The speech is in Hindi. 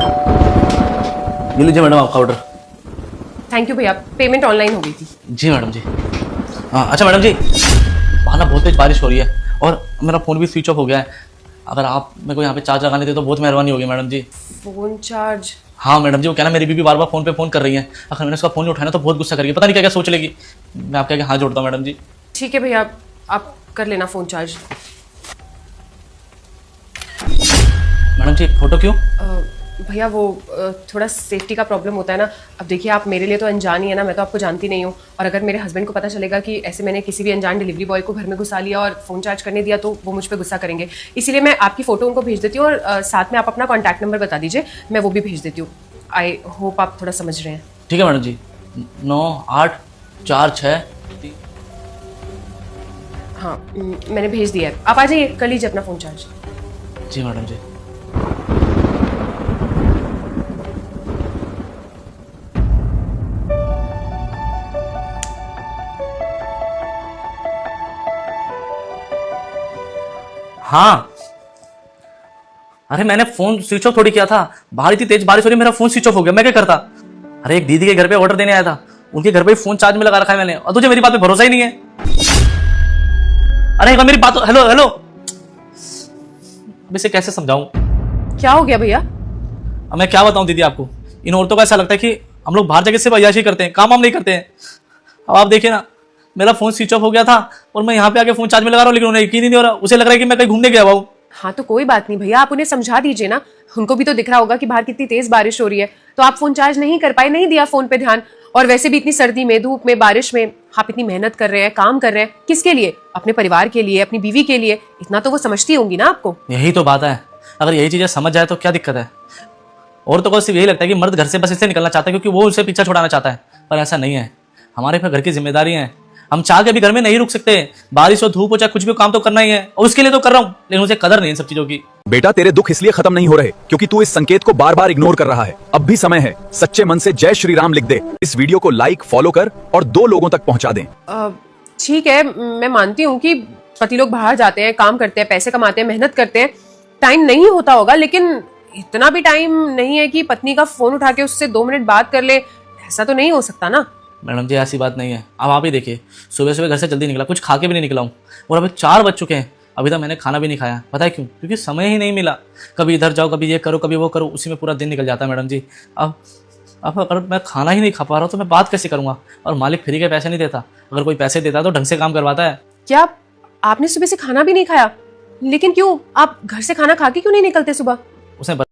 ये लीजिए मैडम आपका ऑर्डर। थैंक यू भैया, पेमेंट ऑनलाइन हो गई थी। जी मैडम जी। हाँ अच्छा मैडम जी, वहाँ ना बहुत तेज बारिश हो रही है और मेरा फ़ोन भी स्विच ऑफ हो गया है। अगर आप मेरे को यहाँ पे चार्ज लगाने दे तो बहुत मेहरबानी होगी मैडम जी। Phone charge? हाँ मैडम जी, वो क्या ना मेरी बीबी बार बार फ़ोन पे फ़ोन कर रही है। अगर मैंने उसका फ़ोन नहीं उठाया तो बहुत गुस्सा करेगी, पता नहीं क्या क्या सोच लेगी। मैं आपके आगे हाथ जोड़ता हूँ मैडम जी। ठीक है भैया, आप कर लेना फ़ोन चार्ज। मैडम जी फ़ोटो क्यों? भैया वो थोड़ा सेफ्टी का प्रॉब्लम होता है ना। अब देखिए, आप मेरे लिए तो अनजान ही है ना, मैं तो आपको जानती नहीं हूँ। और अगर मेरे हस्बैंड को पता चलेगा कि ऐसे मैंने किसी भी अनजान डिलीवरी बॉय को घर में घुसा लिया और फ़ोन चार्ज करने दिया तो वो मुझ पर गुस्सा करेंगे। इसीलिए मैं आपकी फ़ोटो उनको भेज देती हूँ और साथ में आप अपना कॉन्टैक्ट नंबर बता दीजिए, मैं वो भी भेज देती हूँ। आई होप आप थोड़ा समझ रहे हैं। ठीक है मैडम जी। 9 8 4 6। हाँ, मैंने भेज दिया है, आप आ जाइए, कर लीजिए अपना फ़ोन चार्ज। जी मैडम जी। हाँ, अरे मैंने फोन स्विच ऑफ थोड़ी किया था, बाहर इतनी तेज बारिश हो रही, मेरा फोन स्विच ऑफ हो गया, मैं क्या करता। अरे एक दीदी के घर पे ऑर्डर देने आया था, उनके घर पे फोन चार्ज में लगा रखा है मैंने, और तुझे मेरी बात पे भरोसा ही नहीं है। अरे एक बार मेरी बात, हेलो हेलो, अब इसे कैसे समझाऊं? क्या हो गया भैया? अब मैं क्या बताऊं दीदी आपको, इन औरतों का ऐसा लगता है कि हम लोग बाहर जाके सिर्फ अय्याशी करते हैं, काम वाम नहीं करते हैं। अब आप देखिए ना, मेरा फोन स्विच ऑफ हो गया था और मैं यहाँ पे आके फोन चार्ज में लगा रहा हूँ, लेकिन उन्हें यकीन ही नहीं हो रहा, उसे लग रहा है कि मैं कहीं घूमने गया हुआ हूँ। हाँ तो कोई बात नहीं भैया, आप उन्हें समझा दीजिए ना, उनको भी तो दिख रहा होगा कि बाहर कितनी तेज बारिश हो रही है। तो आप फोन चार्ज नहीं कर पाए, नहीं दिया फोन पे ध्यान। और वैसे भी इतनी सर्दी में, धूप में, बारिश में आप इतनी मेहनत कर रहे हैं, काम कर रहे हैं, किसके लिए? अपने परिवार के लिए, अपनी बीवी के लिए। इतना तो वो समझती होंगी ना आपको। यही तो बात है, अगर यही चीजें समझ जाए तो क्या दिक्कत है। औरतों को सिर्फ यही लगता है कि मर्द घर से बस इसलिए निकलना चाहता है क्योंकि वो उसे पीछा छुड़ाना चाहता है, पर ऐसा नहीं है। हमारे पे घर की जिम्मेदारी है, हम चाह के भी घर में नहीं रुक सकते। बारिश हो, धूप हो, चाहे कुछ भी, काम तो करना ही है, और उसके लिए तो कर रहा हूँ, लेकिन मुझे कदर नहीं इन सब चीजों की। बेटा तेरे दुख इसलिए खत्म नहीं हो रहे क्योंकि तू इस संकेत को बार बार इग्नोर कर रहा है। अब भी समय है, सच्चे मन से जय श्री राम लिख दे। इस वीडियो को लाइक, फॉलो कर और 2 लोगों तक पहुंचा दें। ठीक है, मैं मानती हूँ कि पति लोग बाहर जाते हैं, काम करते हैं, पैसे कमाते हैं, मेहनत करते हैं, टाइम नहीं होता होगा, लेकिन इतना भी टाइम नहीं है कि पत्नी का फोन उठा के उससे 2 मिनट बात कर ले। ऐसा तो नहीं हो सकता ना। मैडम जी ऐसी बात नहीं है, अब आप ही देखिए, सुबह सुबह घर से जल्दी निकला, कुछ खा के भी नहीं निकला हूँ, और अभी 4 बज चुके हैं, अभी तक मैंने खाना भी नहीं खाया। पता है क्यों? क्योंकि समय ही नहीं मिला। कभी इधर जाओ, कभी ये करो, कभी वो करो, उसी में पूरा दिन निकल जाता है मैडम जी। अब अगर मैं खाना ही नहीं खा पा रहा हूँ तो मैं बात कैसे करूँगा? और मालिक फ्री के पैसे नहीं देता, अगर कोई पैसे देता है तो ढंग से काम करवाता है। क्या आपने सुबह से खाना भी नहीं खाया? लेकिन क्यों, आप घर से खाना खा के क्यों नहीं निकलते सुबह? उसने